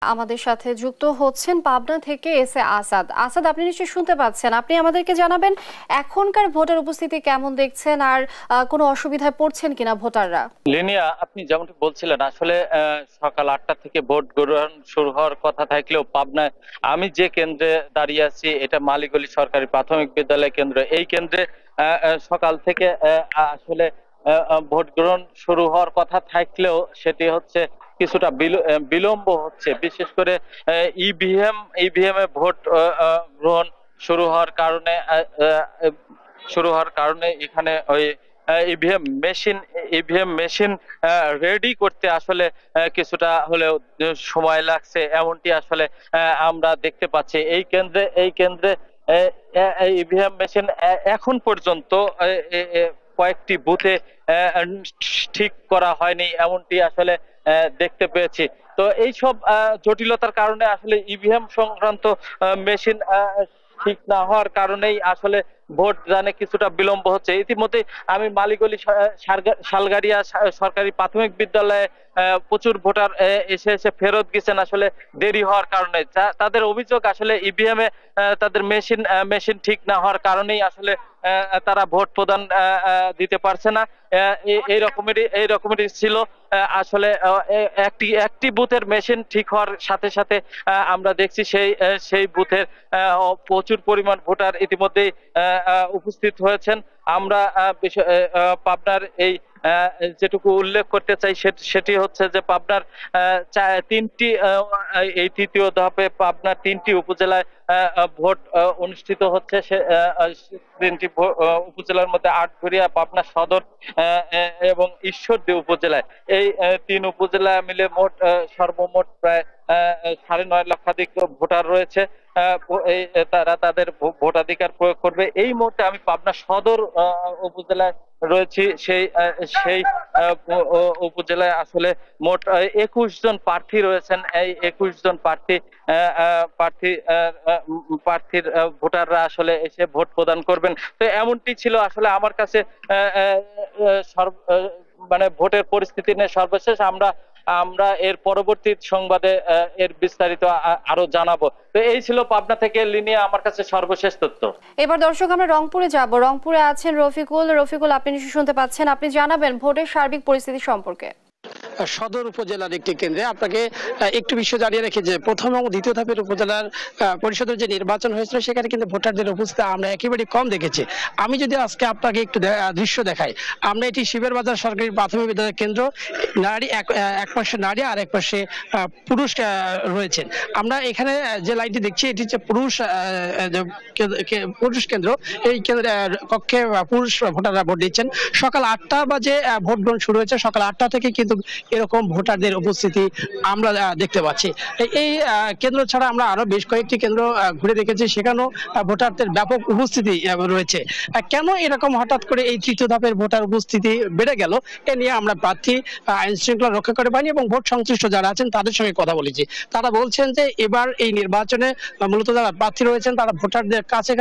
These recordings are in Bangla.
আমাদের সাথে যুক্ত হচ্ছেন পাবনা থেকে এস এ আসাদ। আসাদ, আপনি নিশ্চয়ই শুনতে পাচ্ছেন, আপনি আমাদেরকে জানাবেন এখনকার ভোটার উপস্থিতি কেমন দেখছেন আর কোনো অসুবিধায় পড়ছেন কিনা ভোটাররা। লিনিয়া, আপনি যেমনটি বলছিলেন আসলে সকাল 8টা থেকে ভোট গ্রহণ শুরু হওয়ার কথা থাকলেও পাবনায় আমি যে কেন্দ্রে দাঁড়িয়ে আছি এটা মালিকগলি সরকারি প্রাথমিক বিদ্যালয় কেন্দ্র। এই কেন্দ্রে সকাল থেকে আসলে ভোট গ্রহণ শুরু হওয়ার কথা থাকলেও সেটি হচ্ছে কিছুটা বিলম্ব হচ্ছে, বিশেষ করে ইভিএম এ ভোট গ্রহণ শুরু হওয়ার কারণে এখানে ওই ইভিএম মেশিন রেডি করতে আসলে কিছুটা হলেও সময় লাগছে, এমনটি আসলে আমরা দেখতে পাচ্ছি। এই কেন্দ্রে ইভিএম মেশিন এখন পর্যন্ত কয়েকটি বুথে ঠিক করা হয়নি, এমনটি আসলে দেখতে পেয়েছি। তো এইসব জটিলতার কারণে আসলে ইভিএম সংক্রান্ত মেশিন ঠিক না হওয়ার কারণেই আসলে ভোট দানে কিছুটা বিলম্ব হচ্ছে। ইতিমধ্যে আমি মালিকগলি শালগাড়িয়া সরকারি প্রাথমিক বিদ্যালয়ে প্রচুর ভোটার এসে এসে ফেরত গেছেন আসলে দেরি হওয়ার কারণে। তাদের অভিযোগ আসলে ইভিএম এ তাদের মেশিন ঠিক না হওয়ার কারণেই আসলে তারা ভোট প্রদান দিতে পারছে না। এই রকমেরই ছিল আসলে একটি বুথের মেশিন ঠিক হওয়ার সাথে সাথে আমরা দেখছি সেই বুথের প্রচুর পরিমাণ ভোটার ইতিমধ্যেই উপস্থিত হয়েছেন। আমরা পাবনার এই যেটুকু উল্লেখ করতে চাই সেটি হচ্ছে যে পাবনার তিনটি এই তৃতীয় ধাপে পাবনার 3টি উপজেলায় ভোট অনুষ্ঠিত হচ্ছে। তিনটি উপজেলার মধ্যে আটঘরিয়া, পাবনা সদর এবং ঈশ্বরদী উপজেলায়, এই 3 উপজেলা মিলে সর্বমোট প্রায় 9.5 লক্ষাধিক ভোটার রয়েছে। তারা তাদের ভোটাধিকার প্রয়োগ করবে। এই মুহূর্তে আমি পাবনা সদর উপজেলায় রয়েছি। সেই উপজেলায় আসলে মোট 21 জন প্রার্থী রয়েছেন। এই 21 জন প্রার্থীর ভোটাররা আসলে এসে ভোট প্রদান করবেন। তো এমনটি ছিল আসলে আমার কাছে মানে ভোটের পরিস্থিতি নিয়ে সর্বশেষ। আমরা এর পরবর্তী সংবাদে এর বিস্তারিত আরো জানাবো। তো এই ছিল পাবনা থেকে লিনিয়া আমার কাছে সর্বশেষ তথ্য। এবার দর্শক আমরা রংপুরে যাব। রংপুরে আছেন রফিকুল, আপনি নিশ্চয়ই শুনতে পাচ্ছেন, আপনি জানাবেন ভোটের সার্বিক পরিস্থিতি সম্পর্কে। সদর উপজেলার একটি কেন্দ্রে আপনাকে একটু বিষয় জানিয়ে রেখে যে প্রথম এবং দ্বিতীয় ধাপের উপজেলার পরিষদের যে নির্বাচন হয়েছিল সেখানে কিন্তু ভোটারদের উপস্থিতি আমরা একেবারে কম দেখেছি। আমি যদি আজকে আপনাকে একটু দৃশ্য দেখাই, আমরা এটি শিবের বাজার সরকারি প্রাথমিক বিদ্যালয় কেন্দ্র। নারী এক পাশে নারী আর এক পাশে পুরুষ রয়েছেন। আমরা এখানে যে লাইনটি দেখছি এটি হচ্ছে পুরুষ কেন্দ্র। এই কেন্দ্রে কক্ষে পুরুষ ভোটাররা ভোট দিচ্ছেন। সকাল 8টা বাজে ভোট গ্রহণ শুরু হয়েছে। সকাল 8টা থেকে কিন্তু এরকম ভোটারদের উপস্থিতি আমরা দেখতে পাচ্ছি। এই কেন্দ্র ছাড়া আমরা আরো বেশ কয়েকটি কেন্দ্র ঘুরে দেখেছি, সেখানেও ভোটারদের ব্যাপক উপস্থিতি রয়েছে। কেন এরকম হঠাৎ করে এই তৃতীয় ধাপের ভোটার উপস্থিতি বেড়ে গেল, এ নিয়ে আমরা প্রার্থী, আইন শৃঙ্খলা রক্ষাকারী বাহিনী এবং ভোট সংশ্লিষ্ট যারা আছেন তাদের সঙ্গে কথা বলেছি। তারা বলছেন যে এবার এই নির্বাচনে মূলত যারা প্রার্থী রয়েছেন তারা ভোটারদের কাছে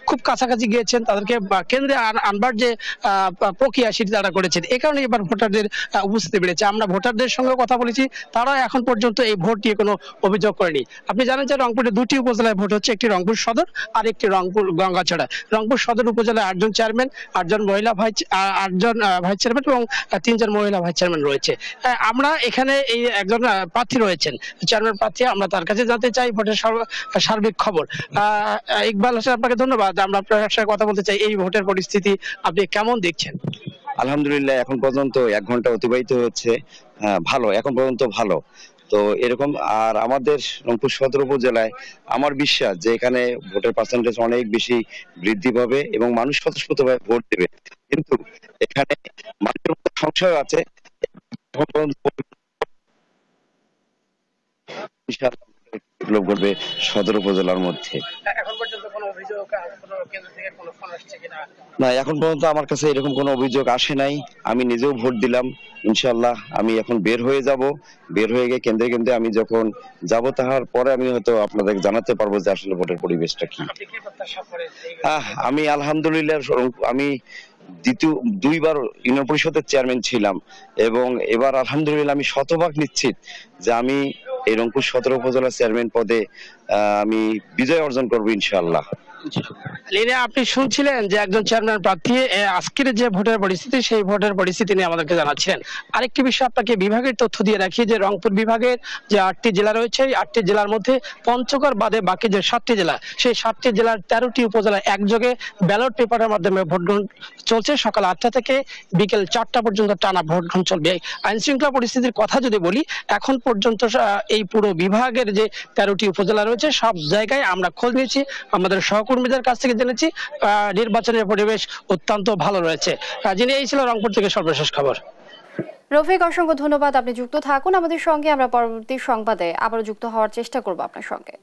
খুব কাছাকাছি গিয়েছেন, তাদেরকে কেন্দ্রে আনবার যে প্রক্রিয়া সেটি তারা করেছেন। এ কারণে এবার ভোটারদের উপস্থিতি বেড়েছে। আমরা ভোটারদের সঙ্গে কথা বলেছি, তারা এখন পর্যন্ত এই ভোট নিয়ে কোনো অভিযোগ করেনি। আপনি জানেন যে রংপুরে 2টি উপজেলায় ভোট হচ্ছে, একটি রংপুর সদর আর একটি রংপুর গঙ্গাছড়া। রংপুর সদর উপজেলায় 8 জন চেয়ারম্যান, 8 জন ভাইস চেয়ারম্যান এবং 3 জন মহিলা ভাইস চেয়ারম্যান রয়েছে। আমরা এখানে এই একজন প্রার্থী রয়েছেন, চেয়ারম্যান প্রার্থী, আমরা তার কাছে জানতে চাই ভোটের সার্বিক খবর। ইকবাল হোসেন, আপনাকে ধন্যবাদ। আমরা আপনার সাথে কথা বলতে চাই, এই ভোটের পরিস্থিতি আপনি কেমন দেখছেন? আলহামদুলিল্লাহ, এখন পর্যন্ত 1 ঘন্টা অতিবাহিত হচ্ছে। ভালো, এখন পর্যন্ত ভালো। তো এরকম। আর আমাদের রংপুর সদর উপজেলায় আমার বিশ্বাস যে এখানে ভোটের পার্সেন্টেজ অনেক বেশি বৃদ্ধি পাবে এবং মানুষ স্বতঃস্ফূর্তভাবে ভোট দেবে। কিন্তু এখানে মানুষের মধ্যে সংশয় আছে, বিপ্লব করবে সদর উপজেলার মধ্যে। না, এখন পর্যন্ত আমার কাছে এরকম কোনো অভিযোগ আসে নাই। আমি নিজেও ভোট দিলাম। ইনশাআল্লাহ আমি এখন বের হয়ে যাব। বের হয়ে গিয়ে কেন্দ্রে আমি যখন যাব তাহার পরে আমি হয়তো আপনাদের জানাতে পারবো যে আসলে ভোটের পরিবেশটা কি। আমি আলহামদুলিল্লাহ, আমি 2বার ইউনিয়ন পরিষদের চেয়ারম্যান ছিলাম এবং এবার আলহামদুলিল্লাহ আমি শতভাগ নিশ্চিত যে আমি এই রংপুর 17 উপজেলা চেয়ারম্যান পদে আমি বিজয় অর্জন করব ইনশাআল্লাহ। লিনা, আপনি শুনছিলেন যে একজন চেয়ারম্যান প্রার্থী আজকের যে ভোটের পরিস্থিতি, সেই ভোটের পরিস্থিতি নিয়ে আমাদেরকে জানাচ্ছিলেন। আরেকটি বিষয় আপনাকে বিভাগের তথ্য দিয়ে রাখি যে রংপুর বিভাগের যে 8টি জেলা রয়েছে, এই 8টি জেলার মধ্যে পঞ্চগড় বাদে বাকি যে 7টি জেলা, সেই 7টি জেলার 13টি উপজেলা একযোগে ব্যালট পেপারের মাধ্যমে ভোট গ্রহণ চলছে। সকাল 8টা থেকে বিকেল 4টা পর্যন্ত টানা ভোট গ্রহণ চলবে। আইন শৃঙ্খলা পরিস্থিতির কথা যদি বলি, এখন পর্যন্ত এই পুরো বিভাগের যে 13টি উপজেলা রয়েছে সব জায়গায় আমরা খোঁজ নিয়েছি, আমাদের সহকর্মীদের কাছ থেকে জেনেছি নির্বাচনের পরিবেশ অত্যন্ত ভালো রয়েছে। যিনি এই ছিল রংপুর থেকে সর্বশেষ খবর। রফিক, অসংখ্য ধন্যবাদ। আপনি যুক্ত থাকুন আমাদের সঙ্গে, আমরা পরবর্তী সংবাদে আবারও যুক্ত হওয়ার চেষ্টা করব আপনার সঙ্গে।